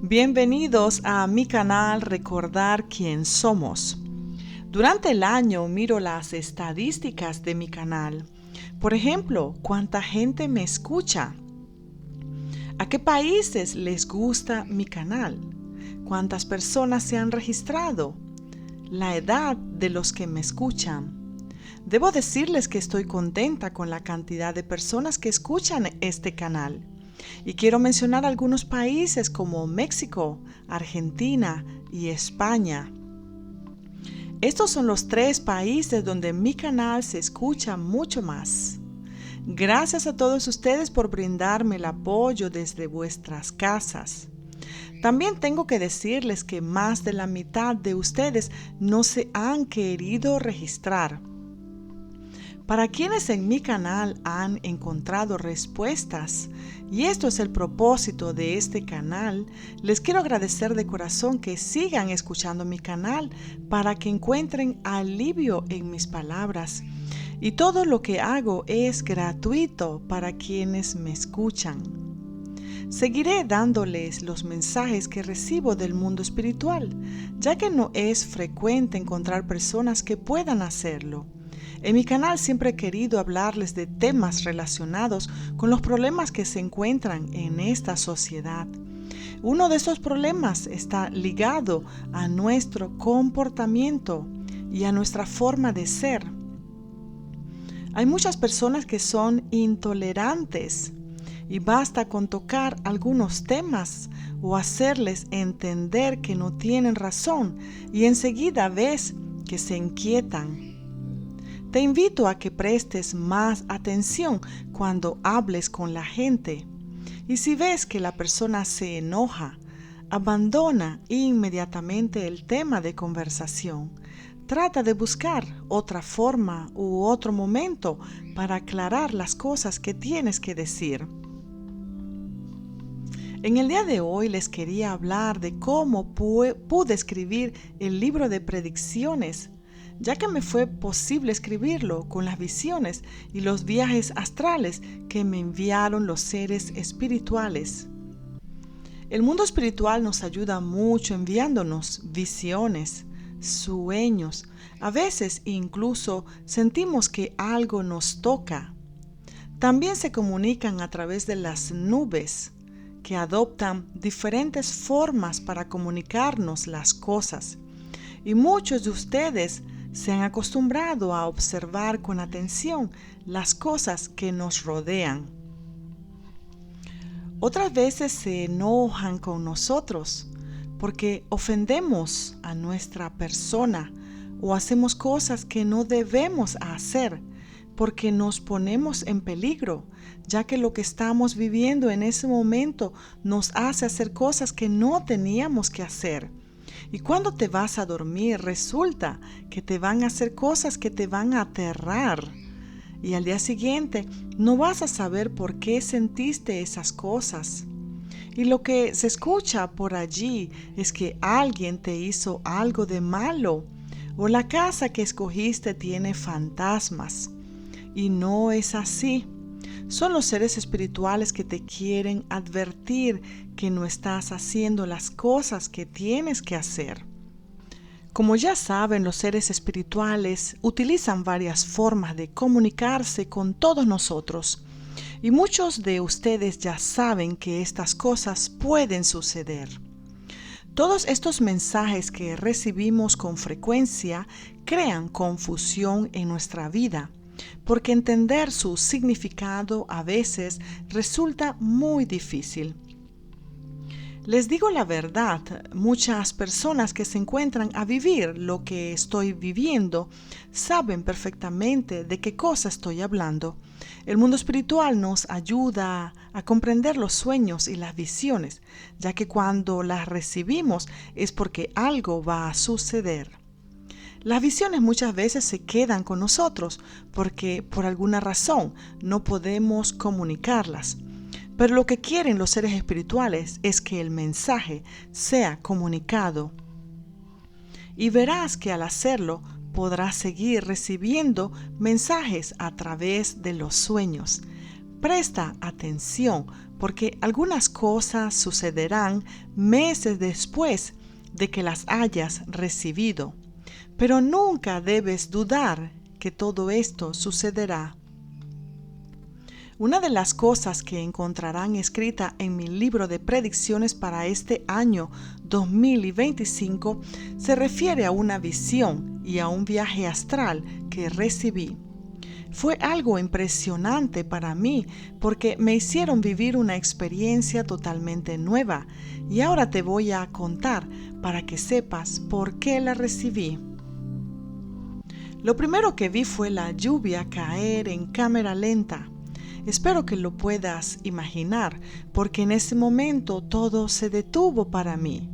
Bienvenidos a mi canal Recordar quién somos. Durante el año miro las estadísticas de mi canal. Por ejemplo, ¿cuánta gente me escucha? ¿A qué países les gusta mi canal? ¿Cuántas personas se han registrado? La edad de los que me escuchan. Debo decirles que estoy contenta con la cantidad de personas que escuchan este canal. Y quiero mencionar algunos países como México, Argentina y España. Estos son los 3 países donde mi canal se escucha mucho más. Gracias a todos ustedes por brindarme el apoyo desde vuestras casas. También tengo que decirles que más de la mitad de ustedes no se han querido registrar. Para quienes en mi canal han encontrado respuestas, y esto es el propósito de este canal, les quiero agradecer de corazón que sigan escuchando mi canal para que encuentren alivio en mis palabras. Y todo lo que hago es gratuito para quienes me escuchan. Seguiré dándoles los mensajes que recibo del mundo espiritual, ya que no es frecuente encontrar personas que puedan hacerlo. En mi canal siempre he querido hablarles de temas relacionados con los problemas que se encuentran en esta sociedad. Uno de esos problemas está ligado a nuestro comportamiento y a nuestra forma de ser. Hay muchas personas que son intolerantes y basta con tocar algunos temas o hacerles entender que no tienen razón y enseguida ves que se inquietan. Te invito a que prestes más atención cuando hables con la gente. Y si ves que la persona se enoja, abandona inmediatamente el tema de conversación. Trata de buscar otra forma u otro momento para aclarar las cosas que tienes que decir. En el día de hoy les quería hablar de cómo pude escribir el libro de predicciones, ya que me fue posible escribirlo con las visiones y los viajes astrales que me enviaron los seres espirituales. El mundo espiritual nos ayuda mucho enviándonos visiones, sueños. A veces incluso sentimos que algo nos toca. También se comunican a través de las nubes, que adoptan diferentes formas para comunicarnos las cosas. Y muchos de ustedes se han acostumbrado a observar con atención las cosas que nos rodean. Otras veces se enojan con nosotros porque ofendemos a nuestra persona o hacemos cosas que no debemos hacer porque nos ponemos en peligro, ya que lo que estamos viviendo en ese momento nos hace hacer cosas que no teníamos que hacer. Y cuando te vas a dormir, resulta que te van a hacer cosas que te van a aterrar. Y al día siguiente no vas a saber por qué sentiste esas cosas. Y lo que se escucha por allí es que alguien te hizo algo de malo, o la casa que escogiste tiene fantasmas. Y no es así. Son los seres espirituales que te quieren advertir que no estás haciendo las cosas que tienes que hacer. Como ya saben, los seres espirituales utilizan varias formas de comunicarse con todos nosotros. Y muchos de ustedes ya saben que estas cosas pueden suceder. Todos estos mensajes que recibimos con frecuencia crean confusión en nuestra vida, porque entender su significado a veces resulta muy difícil. Les digo la verdad, muchas personas que se encuentran a vivir lo que estoy viviendo saben perfectamente de qué cosa estoy hablando. El mundo espiritual nos ayuda a comprender los sueños y las visiones, ya que cuando las recibimos es porque algo va a suceder. Las visiones muchas veces se quedan con nosotros porque por alguna razón no podemos comunicarlas. Pero lo que quieren los seres espirituales es que el mensaje sea comunicado. Y verás que al hacerlo podrás seguir recibiendo mensajes a través de los sueños. Presta atención porque algunas cosas sucederán meses después de que las hayas recibido, pero nunca debes dudar que todo esto sucederá. Una de las cosas que encontrarán escrita en mi libro de predicciones para este año 2025 se refiere a una visión y a un viaje astral que recibí. Fue algo impresionante para mí porque me hicieron vivir una experiencia totalmente nueva y ahora te voy a contar para que sepas por qué la recibí. Lo primero que vi fue la lluvia caer en cámara lenta. Espero que lo puedas imaginar, porque en ese momento todo se detuvo para mí.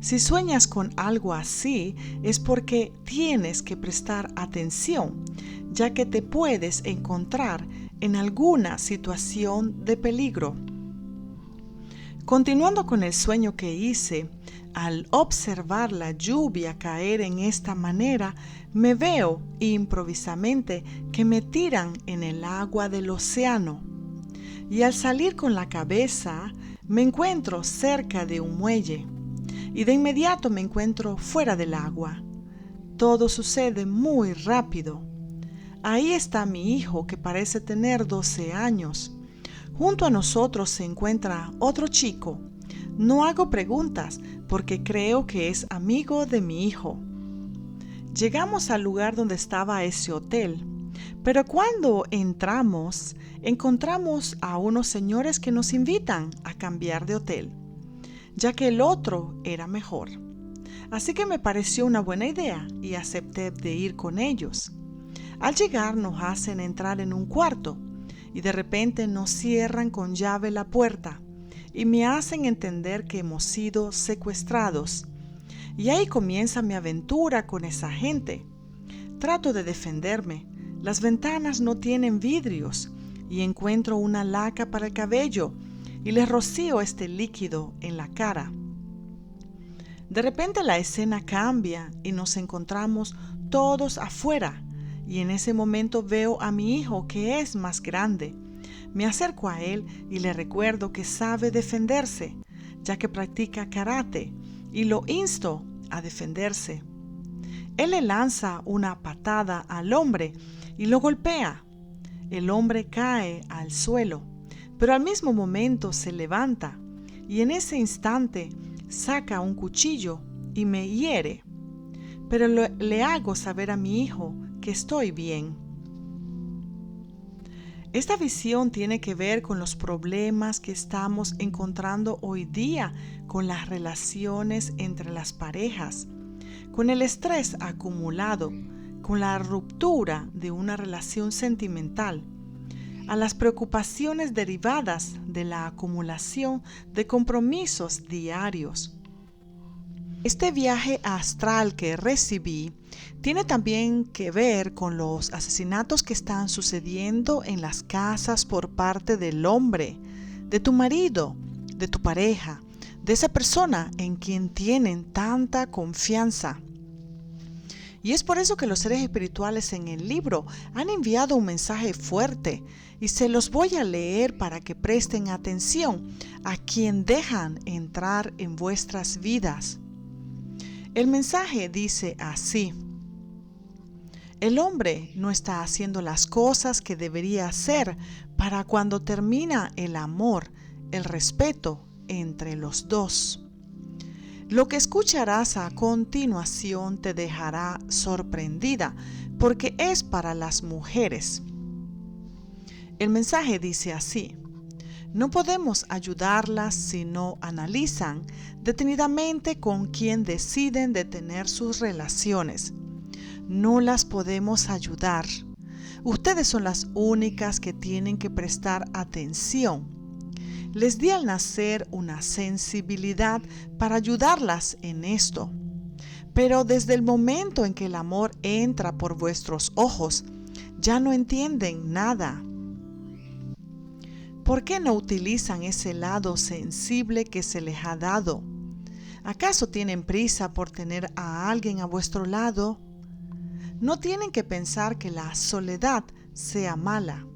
Si sueñas con algo así, es porque tienes que prestar atención, ya que te puedes encontrar en alguna situación de peligro. Continuando con el sueño que hice, al observar la lluvia caer en esta manera, me veo improvisamente que me tiran en el agua del océano. Y al salir con la cabeza, me encuentro cerca de un muelle. Y de inmediato me encuentro fuera del agua. Todo sucede muy rápido. Ahí está mi hijo, que parece tener 12 años. Junto a nosotros se encuentra otro chico. No hago preguntas porque creo que es amigo de mi hijo. Llegamos al lugar donde estaba ese hotel, pero cuando entramos a unos señores que nos invitan a cambiar de hotel, ya que el otro era mejor. Así que me pareció una buena idea y acepté de ir con ellos. Al llegar nos hacen entrar en un cuarto y de repente nos cierran con llave la puerta y me hacen entender que hemos sido secuestrados. Y ahí comienza mi aventura con esa gente. Trato de defenderme. Las ventanas no tienen vidrios y encuentro una laca para el cabello y les rocío este líquido en la cara. De repente la escena cambia y nos encontramos todos afuera y en ese momento veo a mi hijo, que es más grande. Me acerco a él y le recuerdo que sabe defenderse, ya que practica karate, y lo insto a defenderse. Él le lanza una patada al hombre y lo golpea. El hombre cae al suelo, pero al mismo momento se levanta y en ese instante saca un cuchillo y me hiere. Pero le hago saber a mi hijo que estoy bien. Esta visión tiene que ver con los problemas que estamos encontrando hoy día con las relaciones entre las parejas, con el estrés acumulado, con la ruptura de una relación sentimental, a las preocupaciones derivadas de la acumulación de compromisos diarios. Este viaje astral que recibí tiene también que ver con los asesinatos que están sucediendo en las casas por parte del hombre, de tu marido, de tu pareja, de esa persona en quien tienen tanta confianza. Y es por eso que los seres espirituales en el libro han enviado un mensaje fuerte y se los voy a leer para que presten atención a quien dejan entrar en vuestras vidas. El mensaje dice así: el hombre no está haciendo las cosas que debería hacer para cuando termina el amor, el respeto entre los dos. Lo que escucharás a continuación te dejará sorprendida porque es para las mujeres. El mensaje dice así: no podemos ayudarlas si no analizan detenidamente con quién deciden detener sus relaciones. No las podemos ayudar. Ustedes son las únicas que tienen que prestar atención. Les di al nacer una sensibilidad para ayudarlas en esto. Pero desde el momento en que el amor entra por vuestros ojos, ya no entienden nada. ¿Por qué no utilizan ese lado sensible que se les ha dado? ¿Acaso tienen prisa por tener a alguien a vuestro lado? No tienen que pensar que la soledad sea mala.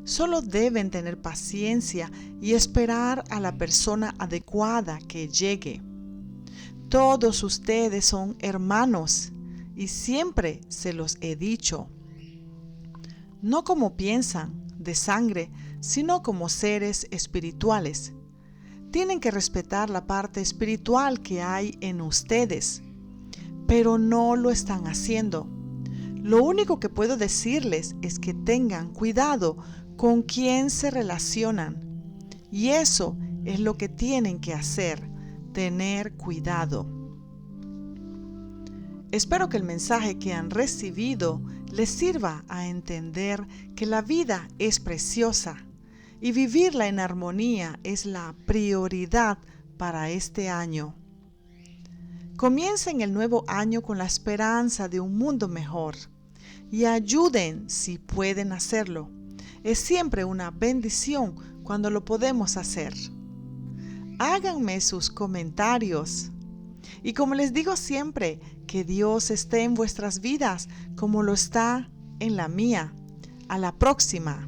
Solo deben tener paciencia y esperar a la persona adecuada que llegue. Todos ustedes son hermanos y siempre se los he dicho. No como piensan, de sangre, sino como seres espirituales. Tienen que respetar la parte espiritual que hay en ustedes, pero no lo están haciendo. Lo único que puedo decirles es que tengan cuidado con quién se relacionan. Y eso es lo que tienen que hacer, tener cuidado. Espero que el mensaje que han recibido les sirva a entender que la vida es preciosa y vivirla en armonía es la prioridad para este año. Comiencen el nuevo año con la esperanza de un mundo mejor y ayuden si pueden hacerlo. Es siempre una bendición cuando lo podemos hacer. Háganme sus comentarios. Y como les digo siempre, que Dios esté en vuestras vidas como lo está en la mía. A la próxima.